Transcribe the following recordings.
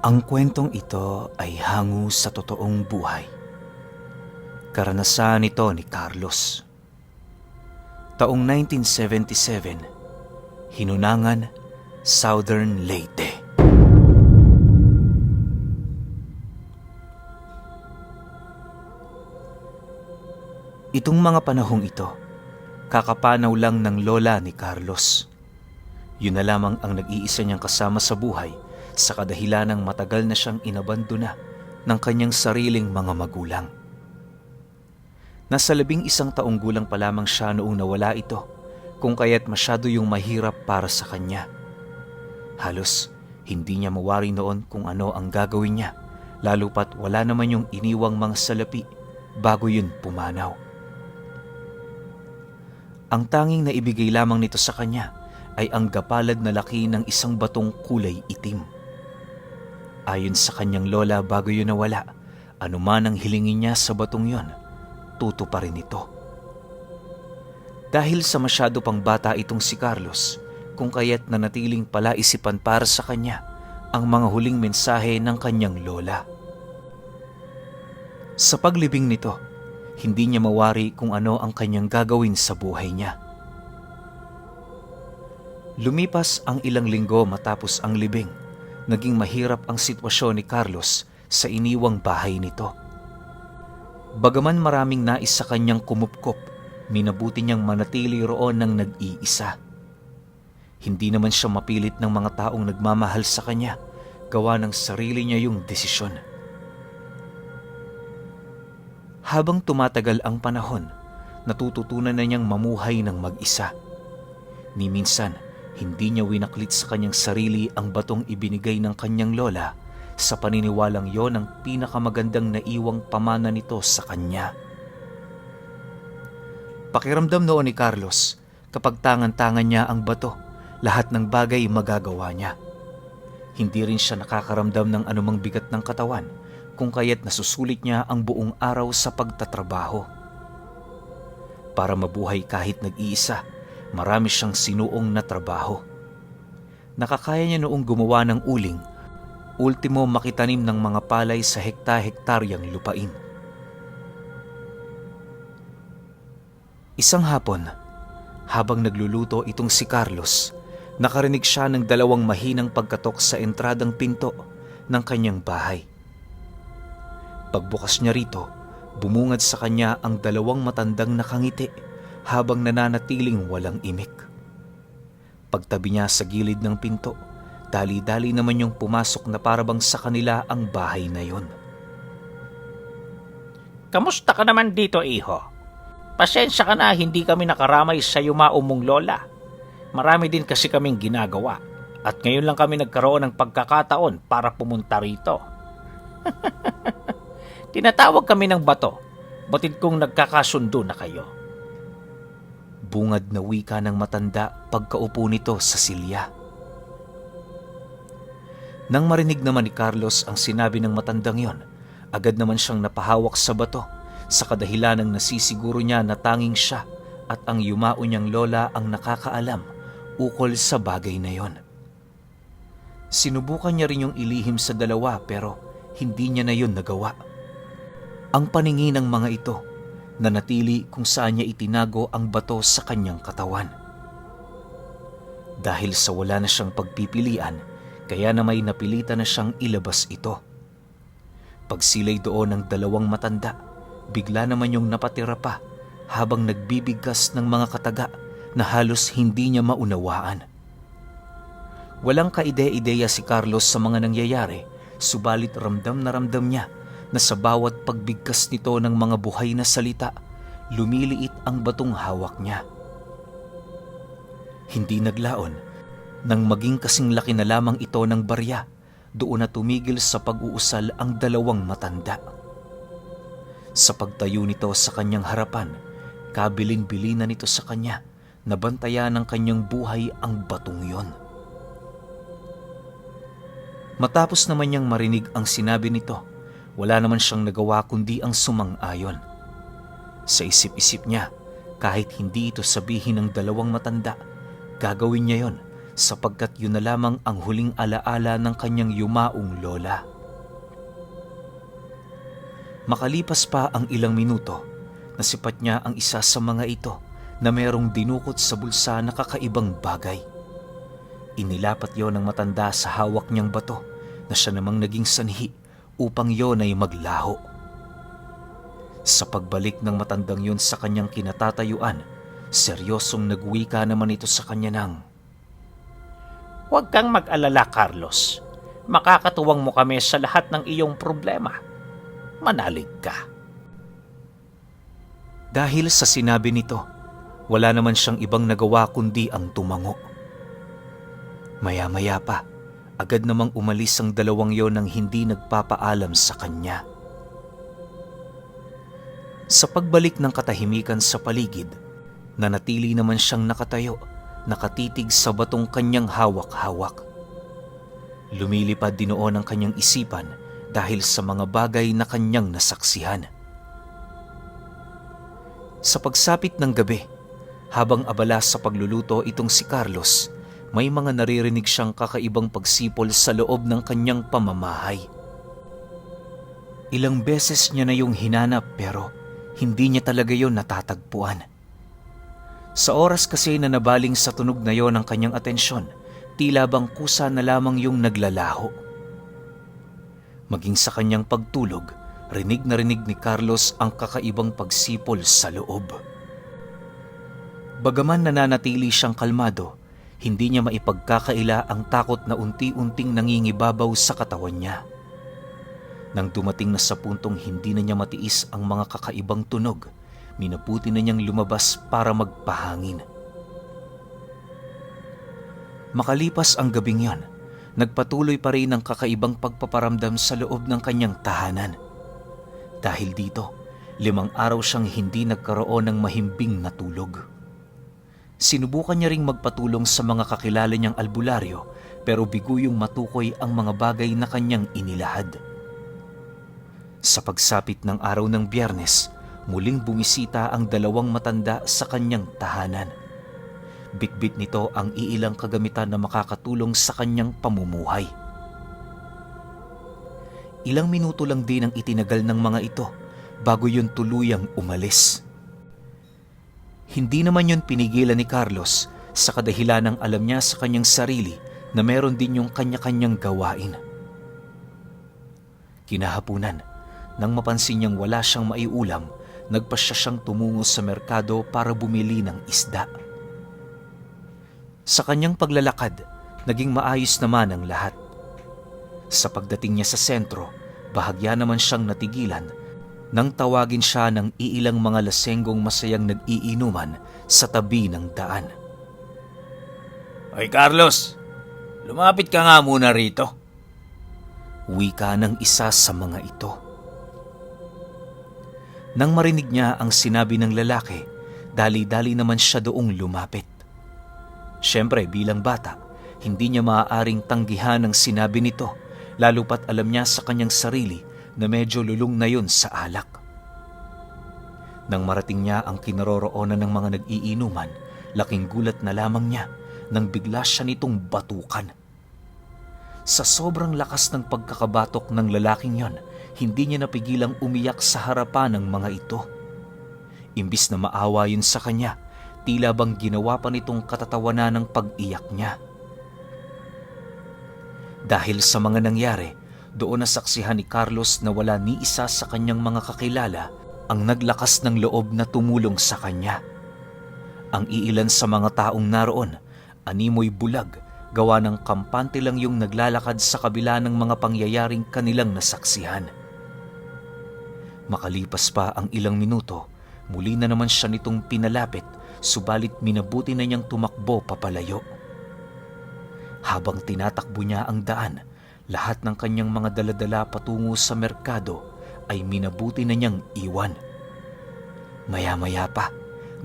Ang kwentong ito ay hango sa totoong buhay. Karanasan ito ni Carlos. Taong 1977, Hinunangan, Southern Leyte. Itong mga panahong ito, kakapanaw lang ng lola ni Carlos. Yun na lamang ang nag-iisa niyang kasama sa buhay sa kadahilanang matagal na siyang inabandona ng kanyang sariling mga magulang. Nasa 11 taong gulang pa lamang siya noong nawala ito, kung kaya't masyado yung mahirap para sa kanya. Halos hindi niya mawari noon kung ano ang gagawin niya, lalo pat wala naman yung iniwang mga salapi bago yun pumanaw. Ang tanging naibigay lamang nito sa kanya ay ang gapalad na laki ng isang batong kulay itim. Ayon sa kanyang lola bago yun nawala, anuman ang hilingin niya sa batong yon, tuto pa rin ito. Dahil sa masyado pang bata itong si Carlos, kung kaya't nanatiling palaisipan para sa kanya ang mga huling mensahe ng kanyang lola. Sa paglibing nito, hindi niya mawari kung ano ang kanyang gagawin sa buhay niya. Lumipas ang ilang linggo matapos ang libing, naging mahirap ang sitwasyon ni Carlos sa iniwang bahay nito. Bagaman maraming nais sa kanyang kumupkop, minabuti niyang manatili roon ng nag-iisa. Hindi naman siya mapilit ng mga taong nagmamahal sa kanya, gawa ng sarili niya yung desisyon. Habang tumatagal ang panahon, natututunan na niyang mamuhay ng mag-isa. Ni minsan, hindi niya winaklit sa kanyang sarili ang batong ibinigay ng kanyang lola sa paniniwalang yon ang pinakamagandang naiwang pamana nito sa kanya. Pakiramdam noon ni Carlos, kapag tangan-tangan niya ang bato, lahat ng bagay magagawa niya. Hindi rin siya nakakaramdam ng anumang bigat ng katawan, kung kaya't nasusulit niya ang buong araw sa pagtatrabaho. Para mabuhay kahit nag-iisa, marami siyang sinuong na trabaho. Nakakaya niya noong gumawa ng uling, ultimo makitanim ng mga palay sa hekta-hektaryang lupain. Isang hapon, habang nagluluto itong si Carlos, nakarinig siya ng dalawang mahinang pagkatok sa entradang pinto ng kanyang bahay. Pagbukas niya rito, bumungad sa kanya ang dalawang matandang nakangiti habang nananatiling walang imik. Pagtabi niya sa gilid ng pinto, dali-dali naman yung pumasok na parabang sa kanila ang bahay na yon. Kamusta ka naman dito, iho? Pasensya ka na, hindi kami nakaramay sa yumao mong lola. Marami din kasi kaming ginagawa at ngayon lang kami nagkaroon ng pagkakataon para pumunta rito. Tinatawag kami ng bato, batid kong nagkakasundo na kayo. Bungad na wika ng matanda pagkaupo nito sa silya. Nang marinig naman ni Carlos ang sinabi ng matandang yon, agad naman siyang napahawak sa bato sa kadahilanang nasisiguro niya na tanging siya at ang yumao niyang lola ang nakakaalam ukol sa bagay na yon. Sinubukan niya rin yung ilihim sa dalawa pero hindi niya na yon nagawa. Ang paningin ng mga ito nanatili kung saan niya itinago ang bato sa kanyang katawan. Dahil sa wala na siyang pagpipilian, kaya na may napilitan na siyang ilabas ito. Pagsilay doon ng dalawang matanda, bigla naman yung napatira pa habang nagbibigkas ng mga kataga na halos hindi niya maunawaan. Walang kaide-ideya si Carlos sa mga nangyayari, subalit ramdam na ramdam niya na sa bawat pagbigkas nito ng mga buhay na salita, lumiliit ang batong hawak niya. Hindi naglaon, nang maging kasing laki na lamang ito ng barya, doon na tumigil sa pag-uusal ang dalawang matanda. Sa pagtayo nito sa kanyang harapan, kabilin-bilin na nito sa kanya, nabantayan ng kanyang buhay ang batong yon. Matapos naman niyang marinig ang sinabi nito, wala naman siyang nagawa kundi ang sumang-ayon. Sa isip-isip niya, kahit hindi ito sabihin ng dalawang matanda, gagawin niya yon sapagkat yun na lamang ang huling alaala ng kanyang yumaong lola. Makalipas pa ang ilang minuto, nasipat niya ang isa sa mga ito na merong dinukot sa bulsa na kakaibang bagay. Inilapat yon ng matanda sa hawak niyang bato na siya namang naging sanhi upang yon ay maglaho. Sa pagbalik ng matandang yon sa kanyang kinatatayuan, seryosong nagwika naman ito sa kanya ng, Huwag kang mag-alala, Carlos. Makakatuwang mo kami sa lahat ng iyong problema. Manalig ka. Dahil sa sinabi nito, wala naman siyang ibang nagawa kundi ang tumango. Maya-maya pa, agad namang umalis ang dalawang yon nang hindi nagpapaalam sa kanya. Sa pagbalik ng katahimikan sa paligid, nanatili naman siyang nakatayo, nakatitig sa batong kanyang hawak-hawak. Lumilipad din noon ang kanyang isipan dahil sa mga bagay na kanyang nasaksihan. Sa pagsapit ng gabi, habang abala sa pagluluto itong si Carlos, may mga naririnig siyang kakaibang pagsipol sa loob ng kanyang pamamahay. Ilang beses niya na yung hinanap pero hindi niya talaga yon natatagpuan. Sa oras kasi na nabaling sa tunog na yon ang kanyang atensyon, tila bang kusa na lamang yung naglalaho. Maging sa kanyang pagtulog, rinig na rinig ni Carlos ang kakaibang pagsipol sa loob. Bagaman nananatili siyang kalmado, hindi niya maipagkakaila ang takot na unti-unting nangingibabaw sa katawan niya. Nang dumating na sa puntong hindi na niya matiis ang mga kakaibang tunog, minabuti na niyang lumabas para magpahangin. Makalipas ang gabing yon, nagpatuloy pa rin ang kakaibang pagpaparamdam sa loob ng kanyang tahanan. Dahil dito, 5 araw siyang hindi nagkaroon ng mahimbing na tulog. Sinubukan niya ring magpatulong sa mga kakilala niyang albularyo pero biguyong matukoy ang mga bagay na kanyang inilahad. Sa pagsapit ng araw ng Biyernes, muling bumisita ang 2 matanda sa kanyang tahanan. Bitbit nito ang iilang kagamitan na makakatulong sa kanyang pamumuhay. Ilang minuto lang din ang itinagal ng mga ito bago yun tuluyang umalis. Hindi naman yun pinigilan ni Carlos sa kadahilan ng alam niya sa kanyang sarili na meron din yung kanya-kanyang gawain. Kinahapunan, nang mapansin niyang wala siyang maiulam, nagpasya siyang tumungo sa merkado para bumili ng isda. Sa kanyang paglalakad, naging maayos naman ang lahat. Sa pagdating niya sa sentro, bahagya naman siyang natigilan nang tawagin siya ng iilang mga lasenggong masayang nag-iinuman sa tabi ng daan. Hoy Carlos, lumapit ka nga muna rito. Wika ng isa sa mga ito. Nang marinig niya ang sinabi ng lalaki, dali-dali naman siya doong lumapit. Siyempre bilang bata, hindi niya maaaring tanggihan ang sinabi nito, lalo pat alam niya sa kanyang sarili na medyo lulong na yun sa alak. Nang marating niya ang kinaroroonan ng mga nag-iinuman, laking gulat na lamang niya nang bigla siya nitong batukan. Sa sobrang lakas ng pagkakabatok ng lalaking yon, hindi niya napigilang umiyak sa harapan ng mga ito. Imbis na maawa yun sa kanya, tila bang ginawa pa nitong katatawanan ng pag-iyak niya. Dahil sa mga nangyari, doon nasaksihan ni Carlos na wala ni isa sa kanyang mga kakilala ang naglakas ng loob na tumulong sa kanya. Ang iilan sa mga taong naroon, animoy bulag, gawa ng kampante lang yung naglalakad sa kabila ng mga pangyayaring kanilang nasaksihan. Makalipas pa ang ilang minuto, muli na naman siya nitong pinalapit, subalit minabuti na niyang tumakbo papalayo. Habang tinatakbo niya ang daan, lahat ng kanyang mga daladala patungo sa merkado ay minabuti na niyang iwan. Maya-maya pa,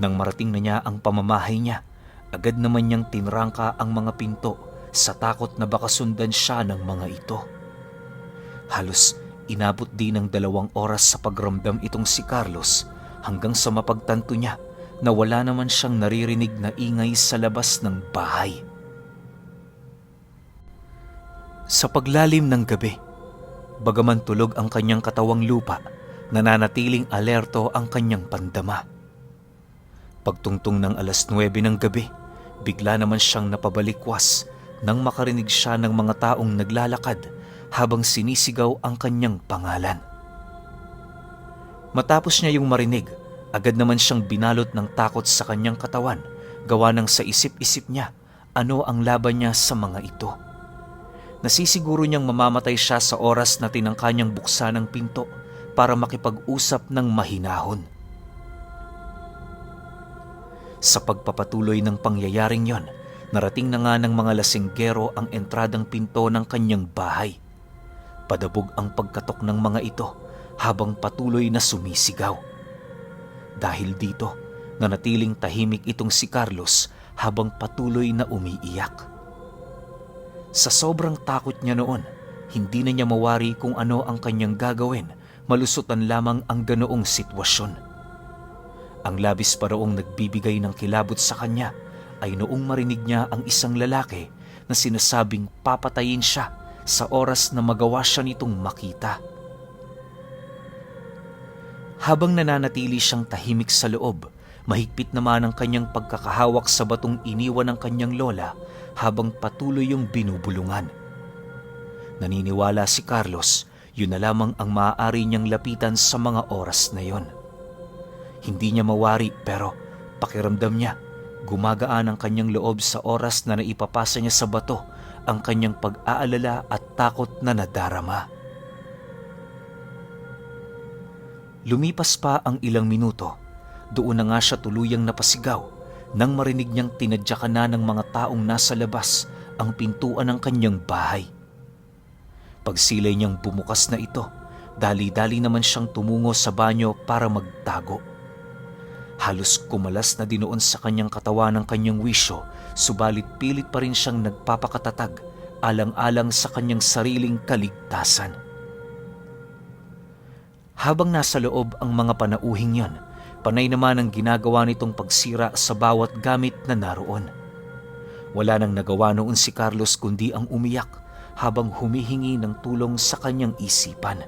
nang marating na niya ang pamamahay niya, agad naman niyang tinrangka ang mga pinto sa takot na baka sundan siya ng mga ito. Halos inabot din ng 2 oras sa pagramdam itong si Carlos hanggang sa mapagtanto niya na wala naman siyang naririnig na ingay sa labas ng bahay. Sa paglalim ng gabi, bagaman tulog ang kanyang katawang lupa, nananatiling alerto ang kanyang pandama. Pagtungtong ng 9:00 ng gabi, bigla naman siyang napabalikwas nang makarinig siya ng mga taong naglalakad habang sinisigaw ang kanyang pangalan. Matapos niya yung marinig, agad naman siyang binalot ng takot sa kanyang katawan, gawa ng sa isip-isip niya ano ang laban niya sa mga ito. Nasisiguro niyang mamamatay siya sa oras na tinangka niyang buksan ang pinto para makipag-usap ng mahinahon. Sa pagpapatuloy ng pangyayaring yon, narating na nga ng mga lasinggero ang entradang pinto ng kanyang bahay. Padabog ang pagkatok ng mga ito habang patuloy na sumisigaw. Dahil dito, nanatiling tahimik itong si Carlos habang patuloy na umiiyak. Sa sobrang takot niya noon, hindi na niya mawari kung ano ang kanyang gagawin, malusutan lamang ang ganoong sitwasyon. Ang labis pa raong nagbibigay ng kilabot sa kanya ay noong marinig niya ang isang lalaki na sinasabing papatayin siya sa oras na magawa siya nitong makita. Habang nananatili siyang tahimik sa loob, mahigpit naman ang kanyang pagkakahawak sa batong iniwan ng kanyang lola habang patuloy yung binubulungan. Naniniwala si Carlos, yun na lamang ang maaari niyang lapitan sa mga oras na yon. Hindi niya mawari pero pakiramdam niya, gumagaan ang kanyang loob sa oras na naipapasa niya sa bato ang kanyang pag-aalala at takot na nadarama. Lumipas pa ang ilang minuto, doon na nga siya tuluyang napasigaw nang marinig niyang tinadyakan na ng mga taong nasa labas ang pintuan ng kanyang bahay. Pagsilay niyang bumukas na ito, dali-dali naman siyang tumungo sa banyo para magtago. Halos kumalas na dinoon sa kanyang katawan ng kanyang wisyo, subalit pilit pa rin siyang nagpapakatatag alang-alang sa kanyang sariling kaligtasan. Habang nasa loob ang mga panauhing yon, panay naman ang ginagawa nitong pagsira sa bawat gamit na naroon. Wala nang nagawa noon si Carlos kundi ang umiyak habang humihingi ng tulong sa kanyang isipan.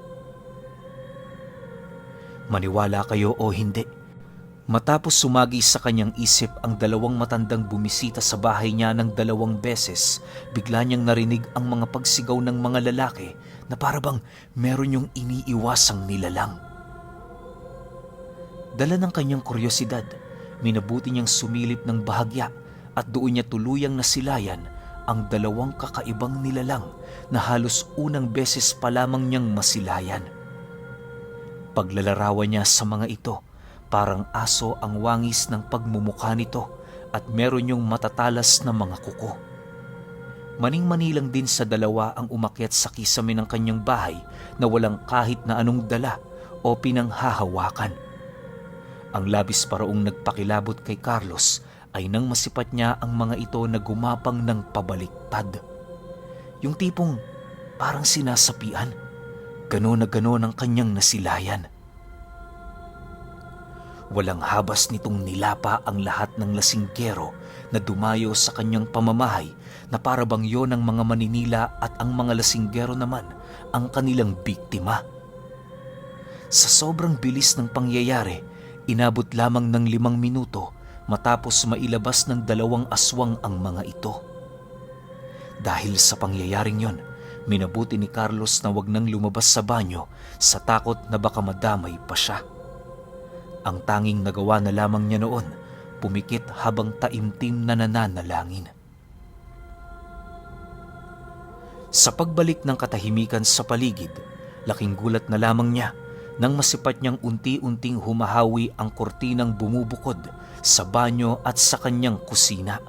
Maniwala kayo o hindi, matapos sumagi sa kanyang isip ang dalawang matandang bumisita sa bahay niya ng 2 beses, bigla niyang narinig ang mga pagsigaw ng mga lalaki na parabang meron yung iniiwasang nilalang. Dala ng kanyang kuryosidad, minabuti niyang sumilip ng bahagya at doon niya tuluyang nasilayan ang 2 kakaibang nilalang na halos unang beses pa lamang niyang masilayan. Paglalarawan niya sa mga ito, parang aso ang wangis ng pagmumukha nito at meron yung matatalas na mga kuko. Maning-manilang din sa 2 ang umakyat sa kisame ng kanyang bahay na walang kahit na anong dala o pinanghahawakan. Ang labis paraong nagpakilabot kay Carlos ay nang masipat niya ang mga ito na gumapang ng pabaliktad. Yung tipong parang sinasapian, gano'n na gano'n ang kanyang nasilayan. Walang habas nitong nilapa ang lahat ng lasinggero na dumayo sa kanyang pamamahay na parabang yon ng mga Maninila at ang mga lasinggero naman ang kanilang biktima. Sa sobrang bilis ng pangyayari, inabot lamang ng 5 minuto matapos mailabas ng 2 aswang ang mga ito. Dahil sa pangyayaring yon, minabuti ni Carlos na wag nang lumabas sa banyo sa takot na baka madamay pa siya. Ang tanging nagawa na lamang niya noon, pumikit habang taimtim na nananalangin. Sa pagbalik ng katahimikan sa paligid, laking gulat na lamang niya nang masipat niyang unti-unting humahawi ang kortinang bumubukod sa banyo at sa kanyang kusina.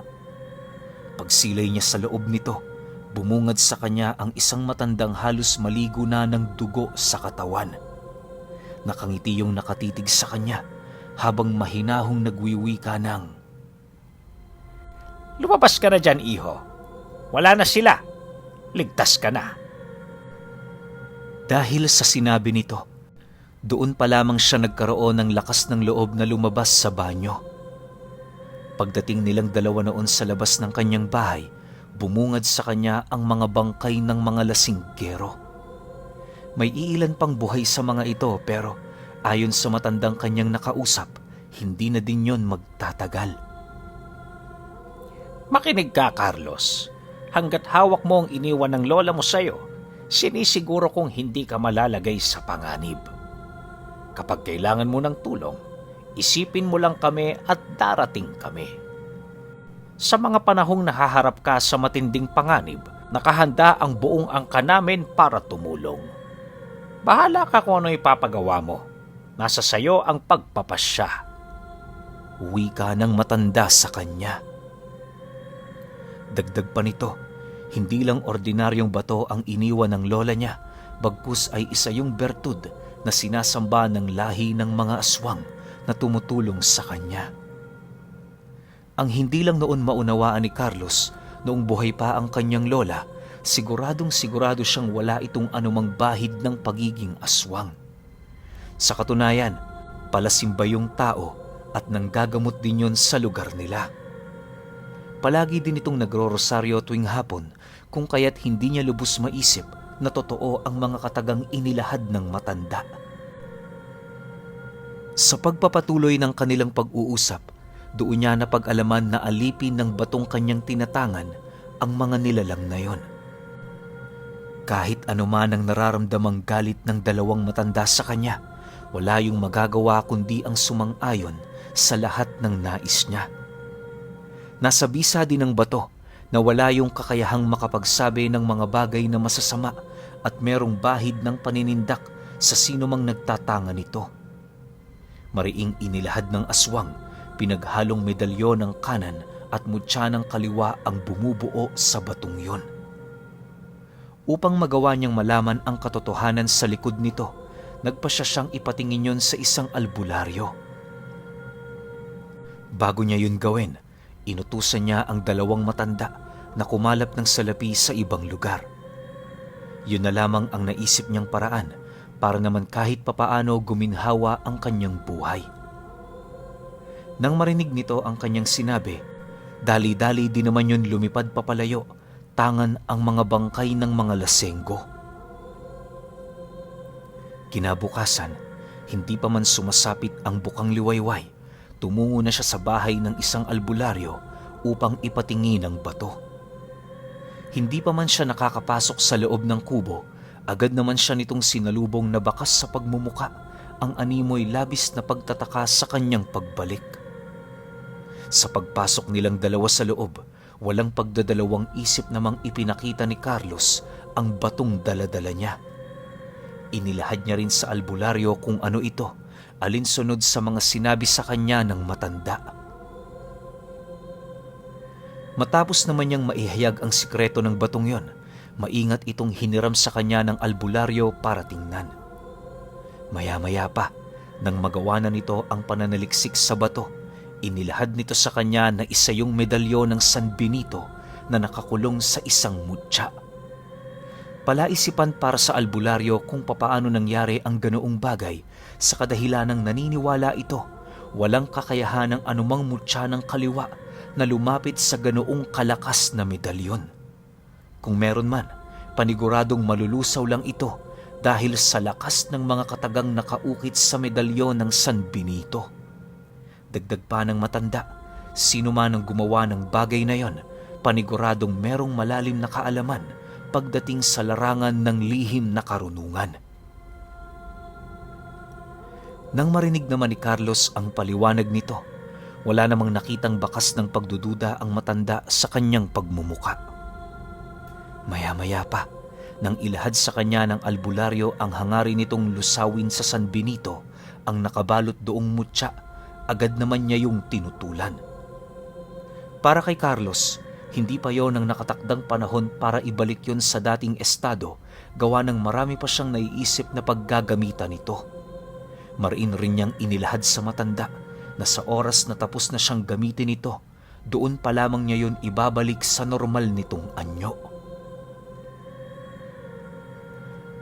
Pagsilay niya sa loob nito, bumungad sa kanya ang isang matandang halos maligo na ng dugo sa katawan. Nakangiti yung nakatitig sa kanya habang mahinahong nagwiwika ng, "Lumabas ka na dyan, iho. Wala na sila. Ligtas ka na." Dahil sa sinabi nito, doon pa lamang siya nagkaroon ng lakas ng loob na lumabas sa banyo. Pagdating nilang 2 noon sa labas ng kanyang bahay, bumungad sa kanya ang mga bangkay ng mga lasinggero. May iilan pang buhay sa mga ito pero ayon sa matandang kanyang nakausap, hindi na din yon magtatagal. Makinig ka, Carlos. Hanggat hawak mo ang iniwan ng lola mo sa'yo, sinisiguro kong hindi ka malalagay sa panganib. Kapag kailangan mo ng tulong, isipin mo lang kami at darating kami. Sa mga panahong nahaharap ka sa matinding panganib, nakahanda ang buong angka namin para tumulong. Bahala ka kung ano ipapagawa mo. Nasa sayo ang pagpapasya. Wika ng matanda sa kanya. Dagdag pa nito, hindi lang ordinaryong bato ang iniwan ng lola niya, bagkus ay isa yung bertud na sinasamba ng lahi ng mga aswang na tumutulong sa kanya. Ang hindi lang noon maunawaan ni Carlos, noong buhay pa ang kanyang lola, siguradong sigurado siyang wala itong anumang bahid ng pagiging aswang. Sa katunayan, palasimba yung tao at nanggagamot din yun sa lugar nila. Palagi din itong nagro-rosaryo tuwing hapon, kung kaya't hindi niya lubos maisip na totoo ang mga katagang inilahad ng matanda. Sa pagpapatuloy ng kanilang pag-uusap, doon niya napag-alaman na alipin ng batong kanyang tinatangan ang mga nilalang na yon. Kahit anuman ang nararamdamang galit ng dalawang matanda sa kanya, wala yung magagawa kundi ang sumang-ayon sa lahat ng nais niya. Nasa bisa din ng bato na wala yung kakayahang makapagsabi ng mga bagay na masasama at merong bahid ng paninindak sa sino mang nagtatanga nito. Mariing inilahad ng aswang, pinaghalong medalyon ng kanan at mutya ng kaliwa ang bumubuo sa batong yon. Upang magawa niyang malaman ang katotohanan sa likod nito, nagpasya siyang ipatingin yon sa isang albularyo. Bago niya yun gawin, inutusan niya ang dalawang matanda na kumalap ng salapi sa ibang lugar. Yun na lamang ang naisip niyang paraan para naman kahit papaano guminhawa ang kanyang buhay. Nang marinig nito ang kanyang sinabi, dali-dali din naman yun lumipad papalayo, tangan ang mga bangkay ng mga lasenggo. Kinabukasan, hindi pa man sumasapit ang bukang liwayway, tumungo na siya sa bahay ng isang albularyo upang ipatingin ang bato. Hindi pa man siya nakakapasok sa loob ng kubo, agad naman siya nitong sinalubong na bakas sa pagmumuka, ang animoy labis na pagtataka sa kanyang pagbalik. Sa pagpasok nilang dalawa sa loob, walang pagdadalawang isip namang ipinakita ni Carlos ang batong daladala niya. Inilahad niya rin sa albularyo kung ano ito, alinsunod sa mga sinabi sa kanya ng matanda. Matapos naman niyang maihayag ang sikreto ng batong yon, maingat itong hiniram sa kanya ng albularyo para tingnan. Maya-maya pa, nang magawa na nito ang pananaliksik sa bato, inilahad nito sa kanya na isa yung medalyon ng San Benito na nakakulong sa isang mutya. Palaisipan para sa albularyo kung papaano nangyari ang ganoong bagay sa kadahilanang naniniwala ito walang kakayahan ng anumang mutya ng kaliwa na lumapit sa ganoong kalakas na medalyon. Kung meron man, paniguradong malulusaw lang ito dahil sa lakas ng mga katagang nakaukit sa medalyon ng San Benito. Dagdag pa ng matanda, sino man ang gumawa ng bagay na yon, paniguradong merong malalim na kaalaman pagdating sa larangan ng lihim na karunungan. Nang marinig naman ni Carlos ang paliwanag nito, wala namang nakitang bakas ng pagdududa ang matanda sa kanyang pagmumuka. Maya-maya pa, nang ilahad sa kanya ng albularyo ang hangarin nitong lusawin sa San Benito ang nakabalot doong mutya, agad naman niya yung tinutulan. Para kay Carlos, hindi pa yon ang nakatakdang panahon para ibalik yon sa dating estado, gawa ng marami pa siyang naiisip na paggagamitan nito. Mariin rin niyang inilahad sa matanda na sa oras na tapos na siyang gamitin ito, doon pa lamang niya yon ibabalik sa normal nitong anyo.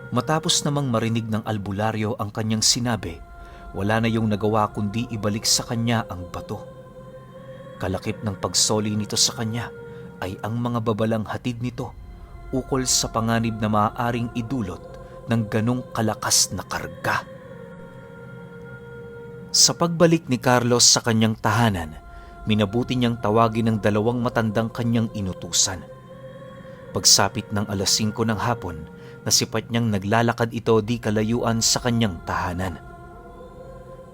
Matapos namang marinig ng albularyo ang kanyang sinabi, wala na yung nagawa kundi ibalik sa kanya ang bato. Kalakip ng pagsoli nito sa kanya, ay ang mga babalang hatid nito ukol sa panganib na maaaring idulot ng ganong kalakas na karga. Sa pagbalik ni Carlos sa kanyang tahanan, minabuti niyang tawagin ng dalawang matandang kanyang inutusan. Pagsapit ng 5:00 ng hapon, nasipat niyang naglalakad ito di kalayuan sa kanyang tahanan.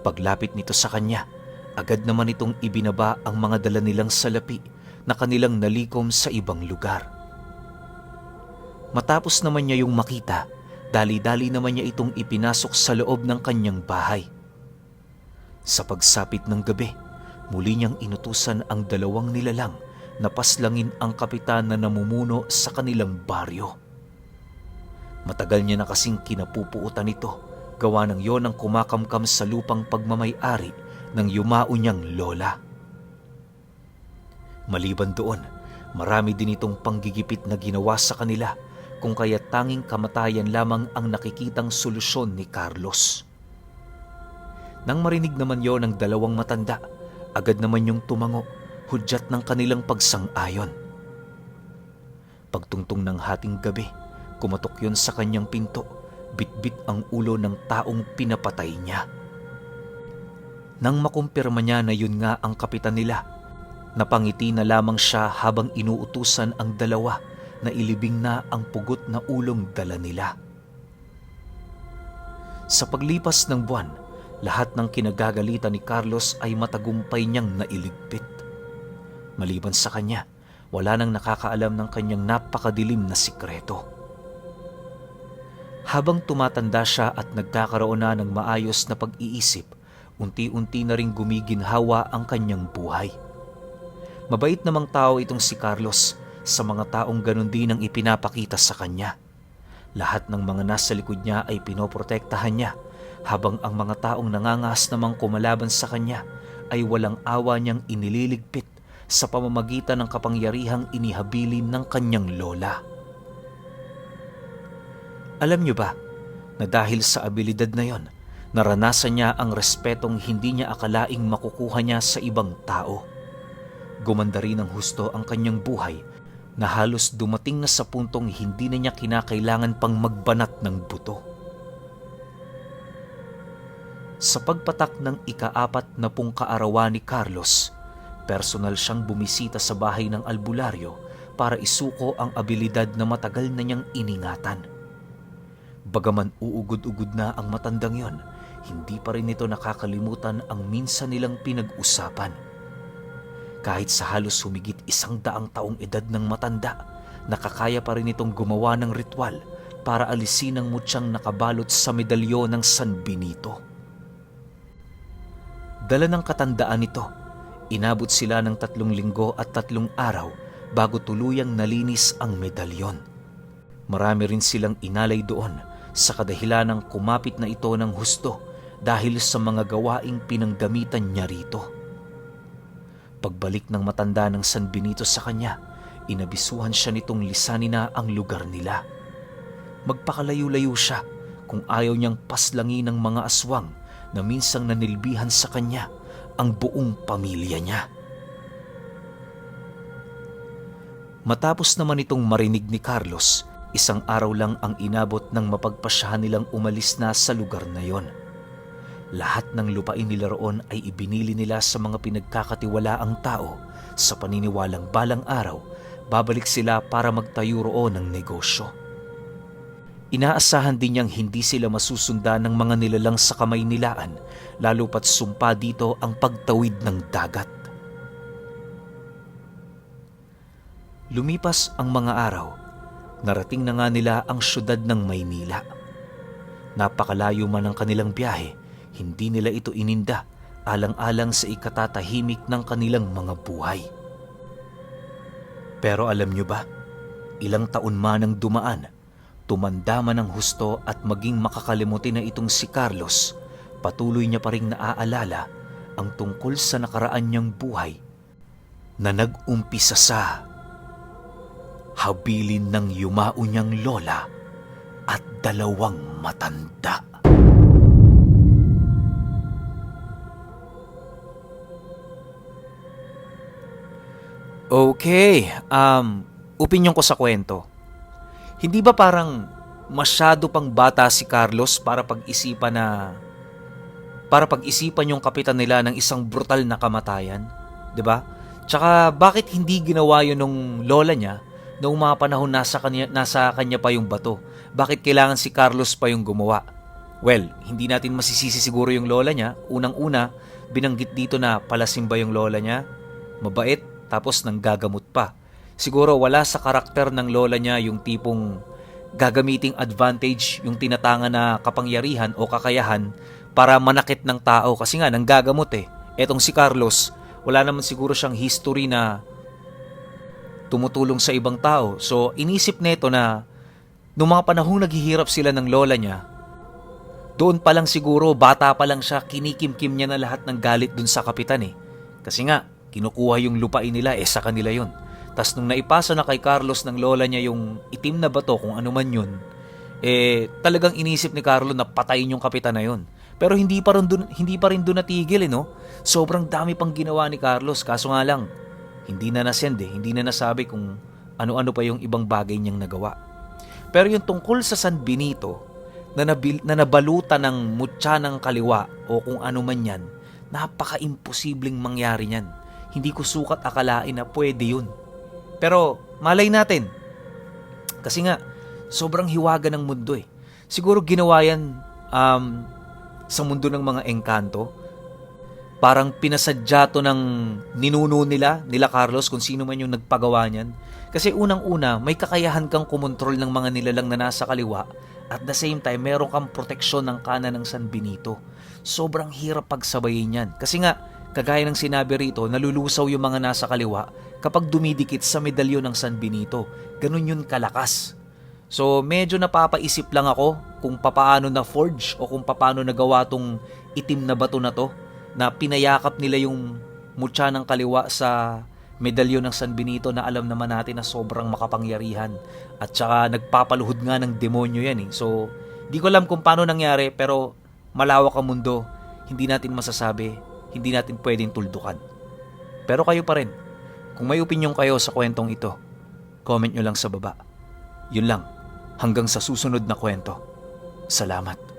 Paglapit nito sa kanya, agad naman itong ibinaba ang mga dala nilang salapi na kanilang nalikom sa ibang lugar. Matapos naman niya yung makita, dali-dali naman niya itong ipinasok sa loob ng kanyang bahay. Sa pagsapit ng gabi, muli niyang inutusan ang dalawang nilalang na paslangin ang kapitan na namumuno sa kanilang baryo. Matagal niya na kasing kinapupuutan ito, gawa ng yon ang kumakamkam sa lupang pagmamay-ari ng yumao niyang lola. Maliban doon, marami din itong panggigipit na ginawa sa kanila, kung kaya tanging kamatayan lamang ang nakikitang solusyon ni Carlos. Nang marinig naman yon ng dalawang matanda, agad naman yung tumango, hudyat ng kanilang pagsang-ayon. Pagtungtong ng hating gabi, kumatok yon sa kanyang pinto, bitbit ang ulo ng taong pinapatay niya. Nang makumpirma niya na yun nga ang kapitan nila, napangiti na lamang siya habang inuutusan ang dalawa na ilibing na ang pugot na ulong dala nila. Sa paglipas ng buwan, lahat ng kinagagalitan ni Carlos ay matagumpay niyang nailigpit. Maliban sa kanya, wala nang nakakaalam ng kanyang napakadilim na sikreto. Habang tumatanda siya at nagkakaroon na ng maayos na pag-iisip, unti-unti na ring gumiginhawa ang kanyang buhay. Mabait namang tao itong si Carlos, sa mga taong ganun din ang ipinapakita sa kanya. Lahat ng mga nasa likod niya ay pinoprotektahan niya, habang ang mga taong nangangahas namang kumalaban sa kanya ay walang awa niyang inililigpit sa pamamagitan ng kapangyarihang inihabilin ng kanyang lola. Alam niyo ba na dahil sa abilidad na yon, naranasan niya ang respetong hindi niya akalaing makukuha niya sa ibang tao. Gumanda rin ng husto ang kanyang buhay na halos dumating na sa puntong hindi na niya kinakailangan pang magbanat ng buto. Sa pagpatak ng ika-40 kaarawan ni Carlos, personal siyang bumisita sa bahay ng albularyo para isuko ang abilidad na matagal na niyang iningatan. Bagaman uugod-ugod na ang matandang yon, hindi pa rin ito nakakalimutan ang minsan nilang pinag-usapan. Kahit sa halos humigit 100 taong edad ng matanda, nakakaya pa rin itong gumawa ng ritual para alisin ang mutyang nakabalot sa medalyon ng San Benito. Dala ng katandaan nito, inabot sila ng 3 linggo at 3 araw bago tuluyang nalinis ang medalyon. Marami rin silang inalay doon sa kadahilan ng kumapit na ito ng husto dahil sa mga gawaing pinanggamitan niya rito. Pagbalik ng matanda ng San Benito sa kanya, inabisuhan siya nitong lisanin na ang lugar nila. Magpakalayo-layo siya kung ayaw niyang paslangin ng mga aswang na minsang nanilbihan sa kanya ang buong pamilya niya. Matapos naman itong marinig ni Carlos, 1 araw lang ang inabot ng mapagpasyahan nilang umalis na sa lugar na yon. Lahat ng lupain nila roon ay ibinili nila sa mga pinagkakatiwalaang tao sa paniniwalang balang araw, babalik sila para magtayo roon ng negosyo. Inaasahan din niyang hindi sila masusundan ng mga nilalang sa kamay nilaan, lalo pat sumpa dito ang pagtawid ng dagat. Lumipas ang mga araw, narating na nga nila ang syudad ng Maynila. Napakalayo man ang kanilang biyahe, hindi nila ito ininda alang-alang sa ikatatahimik ng kanilang mga buhay. Pero alam niyo ba, ilang taon man ang dumaan, tumanda man ang husto at maging makakalimutin na itong si Carlos, patuloy niya pa ring naaalala ang tungkol sa nakaraan niyang buhay na nag-umpisa sa habilin ng yumao niyang lola at 2 matanda. Okay, opinyon ko sa kwento. Hindi ba parang masyado pang bata si Carlos para pag-isipan yung kapitan nila ng isang brutal na kamatayan, 'di ba? Tsaka bakit hindi ginawa yun nung lola niya noong mga panahon nasa kanya pa yung bato? Bakit kailangan si Carlos pa yung gumawa? Well, hindi natin masisisi siguro yung lola niya. Unang-una, binanggit dito na palasimba yung lola niya, mabait, tapos nanggagamot pa. Siguro wala sa karakter ng lola niya yung tipong gagamiting advantage yung tinatanga na kapangyarihan o kakayahan para manakit ng tao kasi nga nanggagamot eh. Etong si Carlos, wala naman siguro siyang history na tumutulong sa ibang tao. So inisip nito na nung mga panahong naghihirap sila ng lola niya, doon pa lang siguro, bata pa lang siya, kinikimkim niya na lahat ng galit dun sa kapitan eh. Kasi nga, kinukuha yung lupain nila sa kanila yun. Tas nung naipasa na kay Carlos ng lola niya yung itim na bato kung ano man yun, talagang inisip ni Carlo na patayin yung kapitan na yun. Pero hindi pa rin doon natigil no? Sobrang dami pang ginawa ni Carlos, kaso nga lang, hindi na nasend hindi na nasabi kung ano-ano pa yung ibang bagay niyang nagawa. Pero yung tungkol sa San Benito, na nabalutan ng mutya ng kaliwa o kung ano man yan, napaka-imposibleng mangyari niyan. Hindi ko sukat akalain na pwede yun. Pero malay natin. Kasi nga, sobrang hiwaga ng mundo eh. Siguro ginawa yan sa mundo ng mga engkanto. Parang pinasadya to ng ninuno nila Carlos, kung sino man yung nagpagawa niyan. Kasi unang-una, may kakayahan kang kumontrol ng mga nilalang na nasa kaliwa. At the same time, meron kang proteksyon ng kanan ng San Benito. Sobrang hirap pagsabayin yan. Kasi nga, kagaya ng sinabi rito, nalulusaw yung mga nasa kaliwa kapag dumidikit sa medalyon ng San Benito. Ganun yun kalakas. So, medyo napapaisip lang ako kung papaano na-forge o kung papaano nagawa tong itim na bato na to na pinayakap nila yung mutya ng kaliwa sa medalyon ng San Benito na alam naman natin na sobrang makapangyarihan at saka nagpapaluhod nga ng demonyo yan eh. So, di ko alam kung paano nangyari pero malawak ang mundo, hindi natin masasabi, hindi natin pwedeng tuldukan. Pero kayo pa rin, kung may opinyon kayo sa kwentong ito, comment nyo lang sa baba. Yun lang, hanggang sa susunod na kwento. Salamat.